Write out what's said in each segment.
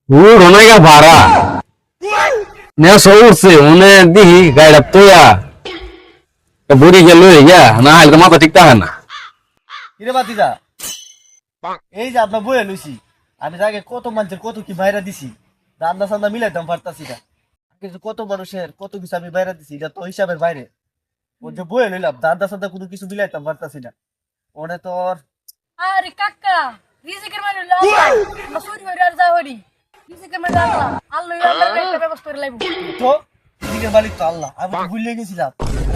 রোনাইগা ভাড়া নে সৌরছে উনি দিহি গাড়ি তোয়া বুড়ি গেল গিয়া না হলে মাথা ঠিক থাকে না কিরে বাতিজা এই যে আপনার বইয়া লইছি আমি আগে কত মানুষের কত কি বাইরা দিছি রান্না সান্না মিলাইতাম পারতাছি না কিন্তু কত মানুষের কত কিছু আমি বাইরা দিছি এটা তো হিসাবের বাইরে ওর যে বইয়া লইলাম রান্না সান্না কোনো কিছু মিলাইতাম পারতাছি না ওনে তোর আরে কাকা রিজিকের মানে আল্লাহ আমরা চুরি হইরা আর যা হরি রিজিকের মানে আল্লাহ আল্লাহ আমরা একটা ব্যবস্থা করে লাইব তো দিনের মালিক তো আল্লাহ আমি তো ভুলে গেছিলাম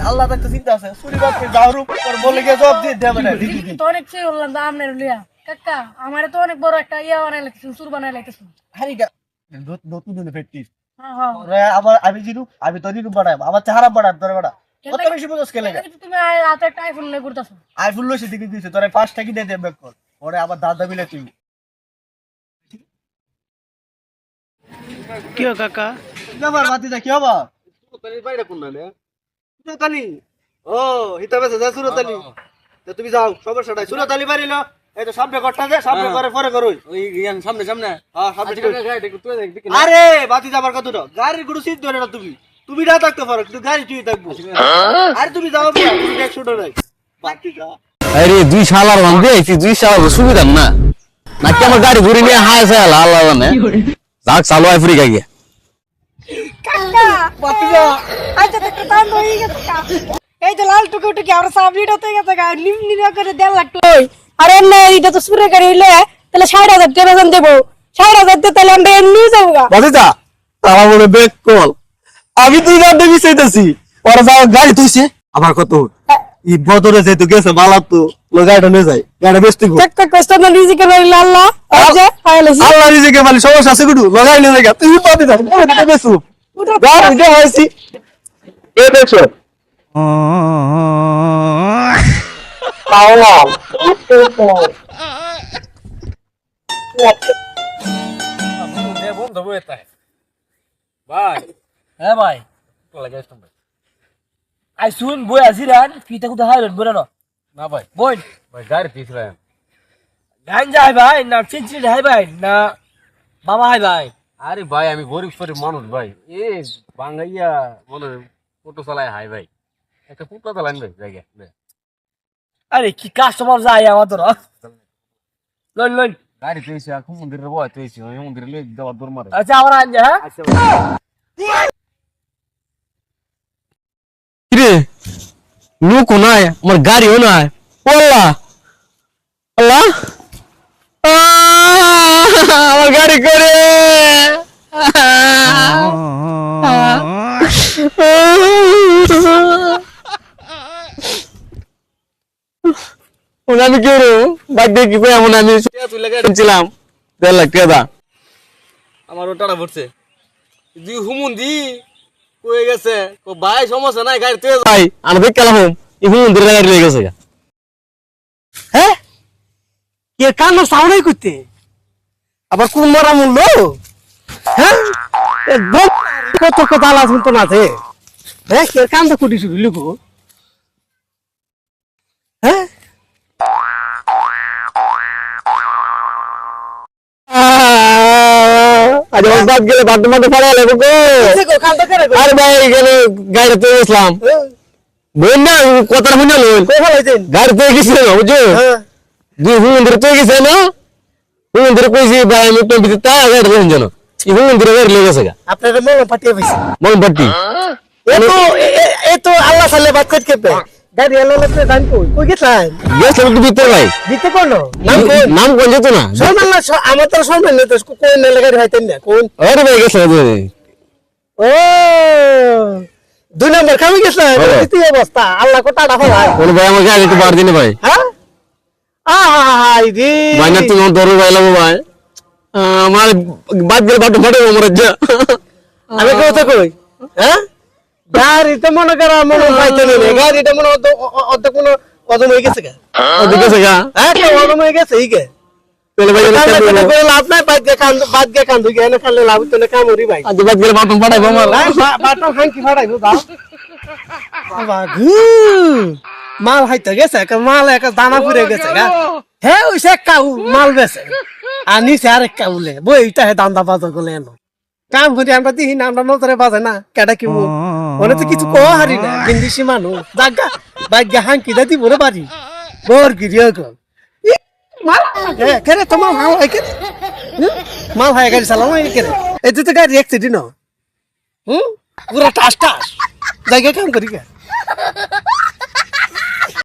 আল্লাহ তো একটা চিন্তা আছে চুরি করতে যাওয়ার উপর বলে গিয়ে জব দিয়ে দেবে না তো অনেক চেয়ে হলাম দা আমনের লিয়া কাকা আমারে তো অনেক বড় একটা ইয়া বানাই লাগছে সুর বানাই লাগতেছে হারিটা নতুন নতুন ফেটিস হ্যাঁ হ্যাঁ আবার আমি জিরু আমি তো নিরু বাড়াই আমার চেহারা বাড়ার তোর বাড়া কত বেশি বুঝছ কে লাগে তুমি হাতে একটা আইফোন লই ঘুরতাছো আইফোন লইছে দিকে দিছে তোরে 5 টাকা দিয়ে দে ব্যাক কর ওরে আবার দাদা মিলে তুই কি কাকা ব্যাপার বাতিজা কি হবা সুরতালি বাইরে কোন না সুরতালি ও হিতাবে যা সুরতালি তো তুমি যাও সমস্যাটা সুরতালি বাড়ি লো এই তো সামনে করটা দে সামনে করে পরে করই ওই ইয়ান সামনে সামনে হ্যাঁ সামনে আরে বাতিজা আবার কত গাড়ির গুরু সিট ধরে না তুমি না থাকতে পারো কিন্তু গাড়ি তুই থাকবো আরে তুমি যাও বিয়া তুমি দেখ ছোট নাই বাতিজা আরে দুই শালার বান্ধে আইছি দুই শালার সুবিধা না নাকি আমার গাড়ি ঘুরে নিয়ে হায় সাল আল্লাহ জানে যাক চালু আফ্রিকা গিয়া কাকা বাতিজা আচ্ছা তো কাম হই গেছে এই যে লাল টুকে টুকে আর সাবলিটা তো গেছে গা নিম করে 1.5 লাখ টাকা আরে না এটা তো সুরে গাড়ি হইলে তাহলে 60,000 টাকা বেতন দেব 60,000 তে তাহলে আমরা এমনি যাবো গা বাতিজা তারা বলে বেক কল আমি তুই গাড়ি বিচাইতেছি ওরা যাও গাড়ি তুইছে আবার কত ই বদরে যেতে গেছে বালা তো গাড়িটা নিয়ে যায় গাড়ি বেচতে গো টাকা কষ্ট না রিজিকের বাড়ি আল্লাহ আচ্ছা ফাইলেছি আল্লাহ রিজিকে মালি সমস্যা আছে গুডু লাগাই নিয়ে যায় তুই পাবি না এটা বেচু গাড়ি যে হইছি এ দেখছো পাওলা বন্ধ বইতা ভাই হ্যাঁ ভাই লাগে আসতাম ভাই আই শুন বই আজিরান ফিতা কুতা হাইলেন বড় না ভাই বই ভাই গাড়ি পিছলাম গান যাই ভাই না চিনচিন হাই ভাই না বাবা হাই ভাই আরে ভাই আমি গরিব শরীফ মানুষ ভাই এ বাঙ্গাইয়া বলে টোটো চালায় হাই ভাই একটা পুতলা চালান ভাই জায়গা আরে কি কাস্টমার যায় আমাদের লন লন গাড়ি তুইছে এখন মন্দিরের বয় তুইছে ওই মন্দিরে লই দেওয়ার দূর মারে আচ্ছা আমার আন যা হ্যাঁ কিরে লোকও নাই আমার গাড়িও নাই আল্লাহ আল্লাহ আমার গাড়ি করে আমি কি বাইক দিয়ে কি করে এমন আমি তুই লাগা ছিলাম 1.5 লাখ টাকা আমার ওটাটা পড়ছে দি হুমুন্দি কই গেছে কো ভাই সমস্যা নাই গাড়ি তুই ভাই আমি দেখ গেলাম এই মন্দিরে গাড়ি লয়ে গেছে হ্যাঁ কে কান সাউন্ডই করতে আবার কোন মারা মূল্য হ্যাঁ একদম কত কথা আলাদা শুনতো না আছে হ্যাঁ কে কান তো কুটি শুরু লিখো হ্যাঁ আজ বাদ গেলে বাদ মাঠে পড়া লাগবে গো কান তো করে আরে ভাই এখানে গাড়িতে গেছিলাম বল না কথাটা শুনে লই গাড়িতে গেছিল না বুঝছো দুই মন্দিরে তো গেছে না মন্দিরে কইছি ভাই আমি তো বিতে তা গাড়ি রেন জানো এই মন্দিরে গাড়ি লেগে গেছে আপনার মন পাঠিয়ে পাইছি মন বাটি এ তো আল্লাহ সাল্লে বাত করতে কেপে গাড়ি এলো লাগতে দান কই গেছেন গেছে তো ভিতর ভাই দিতে কোন নাম কোন যেত না সম্মান না আমার তো সম্মান নেই তো কোন না গাড়ি হইতেন না কোন আরে ভাই গেছে ও 2 নম্বর খামি গেছে দিতে অবস্থা আল্লাহ কো টাটা হয় কোন ভাই আমার গাড়ি তো বার দিনে ভাই হ্যাঁ আই রে ভাই না তুমি দরু ভাই লাগো ভাই আমার বাদ গেলে বাট ফাটে আমার যা আমি কথা কই হ্যাঁ গাড়িতে মনে করা মনে পাইতে নেই গাড়িটা মনে অত কোনো কদম হয়ে গেছে গা ওদিকে আছে গা হ্যাঁ তো কদম হয়ে গেছে এই গে তাহলে ভাই লাভ নাই বাদ গে কান্দু গে না খালে লাভ তো না কামড়ি ভাই আজ বাদ গেলে বাটন ফাটাইবো আমার বাটো খান কি ফাড়াইবো দাও বাগু মাল হাইতে গেছে মাল এক দানা পুড়ে গেছে গা হ্যাঁ ওই সে কাউ মাল বেছে আনি সে আরেক কাউলে বইটা হে দান্দা বাজার করলে এনো কাম করি আমরা দিই না আমরা নজরে বাজে না কেডা কি মুখ মনে তো কিছু কো হারি না বিন্দিসি মানুষ জাগা ভাগ্য হাঙ্কি দাদি বলে বাড়ি বর গিরিও গো মাল কেরে তোমার মাল হয় কেরে মাল হয় গাড়ি চালানো কেরে এই তো গাড়ি অ্যাক্সিডেন্ট পুরা টাস টাস জায়গা কাম করি কে